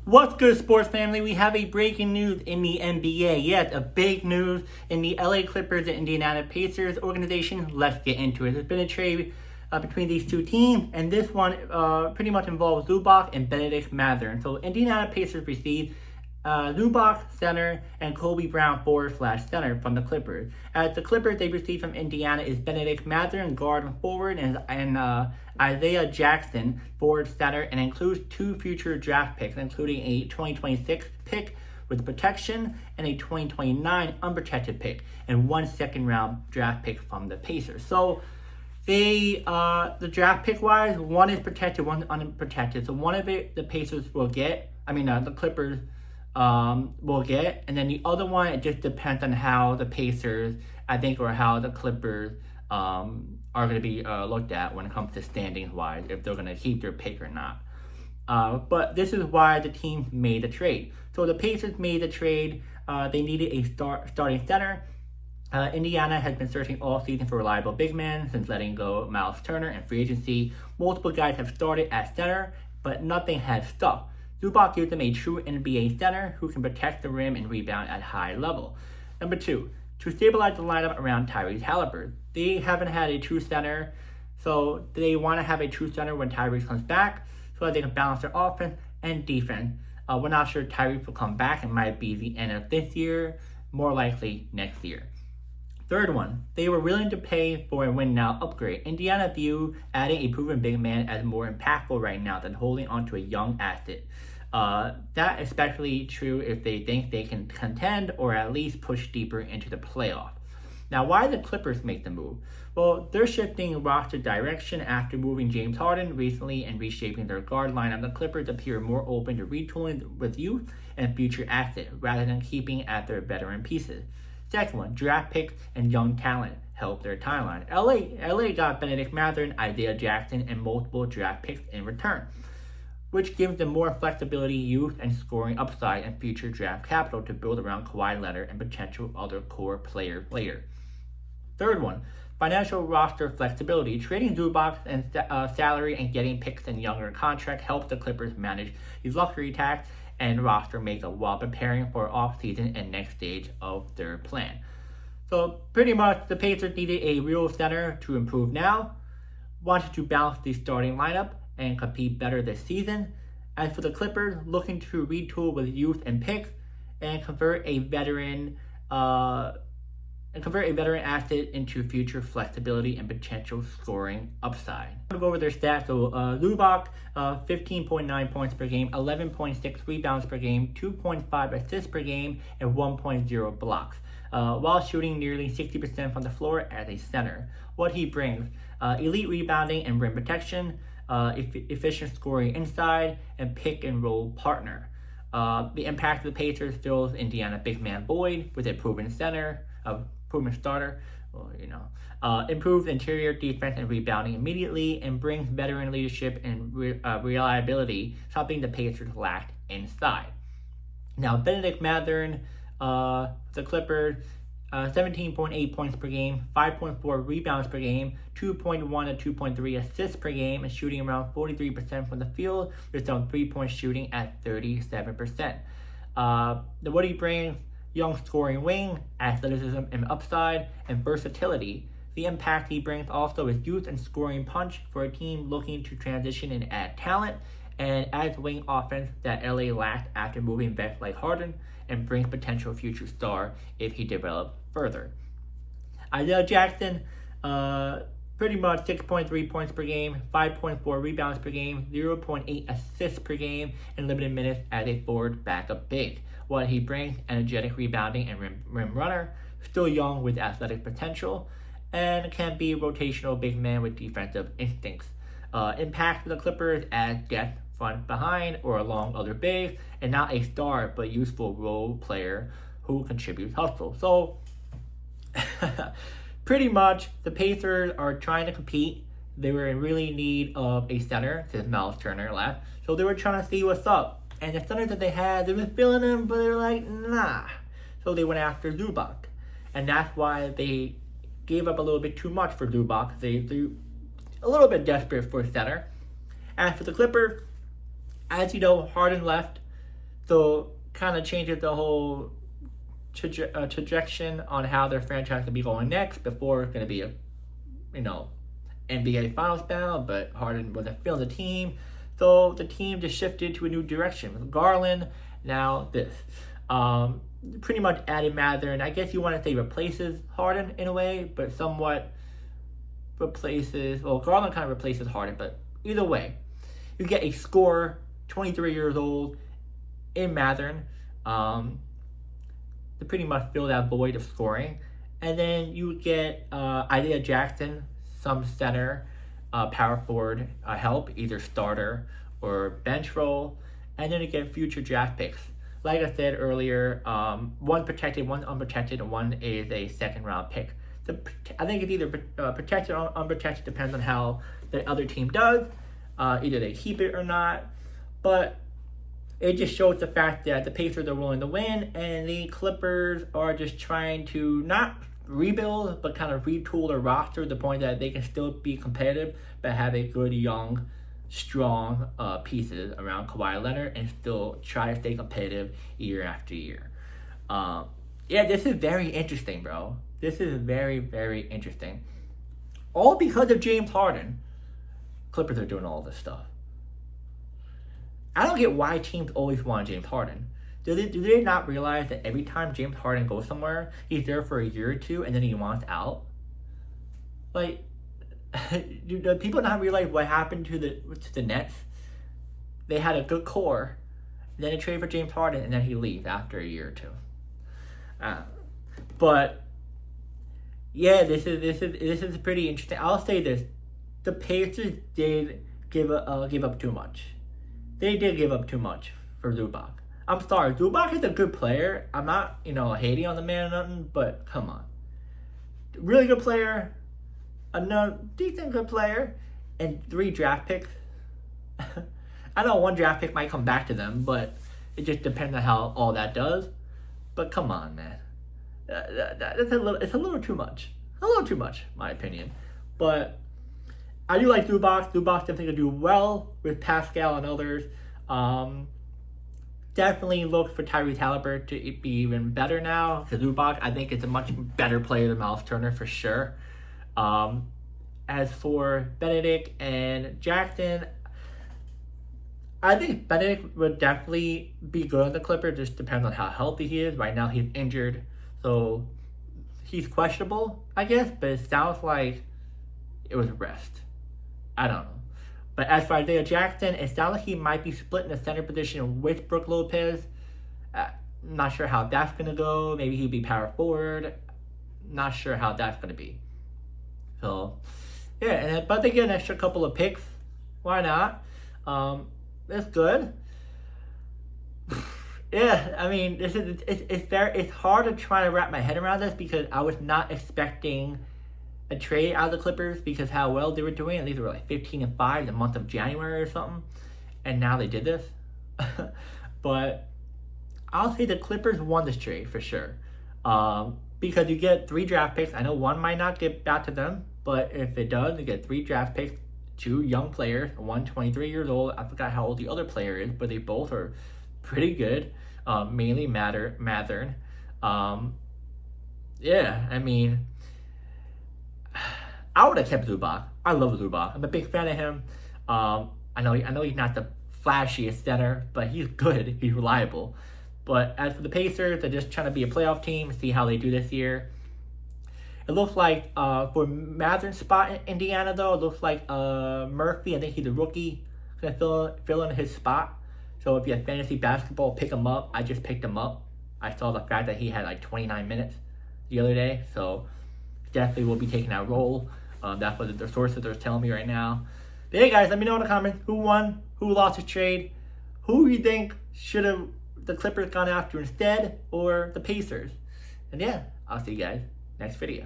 What's good, sports family? We have a breaking news in the NBA. Yes, a big news in the LA Clippers and Indiana Pacers organization. Let's get into it. There's been a trade between these two teams, and this one pretty much involves Zubac and Bennedict Mathurin. So Indiana Pacers received Zubac, center, and Kobe Brown, forward/center from the Clippers. As the Clippers they received from Indiana is Bennedict Mathurin, guard and forward, and Isaiah Jackson, forward center, and includes 2 future draft picks, including a 2026 pick with protection and a 2029 unprotected pick, and 1 second-round draft pick from the Pacers. So the draft pick wise, one is protected, one's unprotected. So one of it the Pacers will get. The Clippers will get, and then the other one it just depends on how the Pacers, or how the Clippers are going to be looked at when it comes to standings wise, if they're going to keep their pick or not. But this is why the team made the trade. So the Pacers made the trade. They needed a starting center. Indiana has been searching all season for reliable big men since letting go Miles Turner in free agency. Multiple guys have started at center, but nothing has stuck. Zubac gives them a true NBA center who can protect the rim and rebound at high level. Number 2, to stabilize the lineup around Tyrese Halliburton. They haven't had a true center, so they want to have a true center when Tyrese comes back so that they can balance their offense and defense. We're not sure Tyrese will come back. It might be the end of this year, more likely next year. Third one, they were willing to pay for a win-now upgrade. Indiana view adding a proven big man as more impactful right now than holding onto a young asset. That especially true if they think they can contend or at least push deeper into the playoffs. Now, why did the Clippers make the move? Well, they're shifting roster direction after moving James Harden recently and reshaping their guard lineup. The Clippers appear more open to retooling with youth and future assets rather than keeping at their veteran pieces. Second one, draft picks and young talent help their timeline. LA got Bennedict Mathurin, Isaiah Jackson, and multiple draft picks in return, which gives them more flexibility, youth, and scoring upside and future draft capital to build around Kawhi Leonard and potential other core players later. Third one, financial roster flexibility. Trading Zubac and salary and getting picks and younger contract helps the Clippers manage these luxury tax and roster makeup while preparing for off-season and next stage of their plan. So pretty much the Pacers needed a real center to improve now, wanted to balance the starting lineup and compete better this season. As for the Clippers, looking to retool with youth and picks and convert a veteran asset into future flexibility and potential scoring upside. I'm going to go over their stats. So Zubac, 15.9 points per game, 11.6 rebounds per game, 2.5 assists per game, and 1.0 blocks, while shooting nearly 60% from the floor as a center. What he brings, elite rebounding and rim protection, efficient scoring inside, and pick and roll partner. The impact of the Pacers fills Indiana big man void with a proven starter, improves interior defense and rebounding immediately, and brings veteran leadership and reliability, something the Pacers lacked inside. Now, Bennedict Mathurin, the Clippers, 17.8 points per game, 5.4 rebounds per game, 2.1 to 2.3 assists per game, and shooting around 43% from the field, with some 3-point shooting at 37%. What he brings, young scoring wing, athleticism and upside, and versatility. The impact he brings also is youth and scoring punch for a team looking to transition and add talent, and adds wing offense that LA lacked after moving vets like Harden, and brings potential future star if he develops further. Isaiah Jackson, pretty much 6.3 points per game, 5.4 rebounds per game, 0.8 assists per game, and limited minutes as a forward backup big. What he brings, energetic rebounding and rim runner, still young with athletic potential, and can be a rotational big man with defensive instincts. Impact for the Clippers as depth front behind or along other bigs, and not a star but useful role player who contributes hustle. So pretty much the Pacers are trying to compete. They were in really need of a center since Miles Turner left, so they were trying to see what's up. And the centers that they had, they've been feeling them, but they're like, nah. So they went after Zubac. And that's why they gave up a little bit too much for Zubac. They're a little bit desperate for a center. As for the Clippers, as you know, Harden left. So kind of changes the whole trajectory on how their franchise will be going next. Before it's going to be a, NBA Finals bound, but Harden wasn't feeling the team. So the team just shifted to a new direction. With Garland, now this. Pretty much added Mathurin. I guess you want to say replaces Harden in a way, but somewhat replaces, well, Garland kind of replaces Harden, but either way, you get a scorer, 23 years old, in Mathurin, to pretty much fill that void of scoring. And then you get Isaiah Jackson, some center, power forward help, either starter or bench role, and then you get future draft picks. Like I said earlier, one protected, one unprotected, and one is a second round pick. I think it's either protected or unprotected, depends on how the other team does. Either they keep it or not. But it just shows the fact that the Pacers are willing to win, and the Clippers are just trying to not rebuild, but kind of retool their roster to the point that they can still be competitive, but have a good, young, strong pieces around Kawhi Leonard and still try to stay competitive year after year. This is very interesting, bro. This is very, very interesting. All because of James Harden. Clippers are doing all this stuff. I don't get why teams always want James Harden. Do they not realize that every time James Harden goes somewhere, he's there for a year or two and then he wants out? Like, do people not realize what happened to the Nets? They had a good core, then they trade for James Harden, and then he leaves after a year or two. But yeah, this is pretty interesting. I'll say this: the Pacers did give up too much. They did give up too much for Zubac. I'm sorry, Zubac is a good player. I'm not, hating on the man or nothing, but come on. Really good player, another decent good player, and 3 draft picks. I know 1 draft pick might come back to them, but it just depends on how all that does. But come on, man. It's a little too much. A little too much, in my opinion. But I do like Zubac. Zubac definitely going to do well with Pascal and others. Definitely look for Tyrese Haliburton to be even better now. Because Zubac, I think, is a much better player than Miles Turner for sure. As for Bennedict and Jackson, I think Bennedict would definitely be good on the Clippers. Just depends on how healthy he is. Right now, he's injured, so he's questionable, I guess. But it sounds like it was rest. I don't know. But as for Isaiah Jackson, it sounds like he might be split in the center position with Brook Lopez. I'm not sure how that's going to go. Maybe he'll be power forward. Not sure how that's going to be. So, yeah, but they get an extra couple of picks. Why not? It's good. Yeah, I mean, it's hard to try to wrap my head around this because I was not expecting a trade out of the Clippers because how well they were doing. I think they were like 15-5 in the month of January or something, and now they did this. But I'll say the Clippers won this trade for sure, because you get 3 draft picks. I know 1 might not get back to them, but if it does, you get 3 draft picks, 2 young players, 1 23 years old. I forgot how old the other player is, but they both are pretty good. Mainly Mathurin. Yeah, I mean, I would have kept Zubac. I love Zubac. I'm a big fan of him. I know he's not the flashiest center, but he's good. He's reliable. But as for the Pacers, they're just trying to be a playoff team, see how they do this year. It looks like for Mathurin's spot in Indiana, though, it looks like Murphy, I think he's a rookie, going to fill in his spot. So if you have fantasy basketball, pick him up. I just picked him up. I saw the fact that he had like 29 minutes the other day. So definitely will be taking that role. That's what the sources are telling me right now. But hey guys, let me know in the comments who won, who lost the trade, who you think should have the Clippers gone after instead, or the Pacers. And yeah, I'll see you guys next video.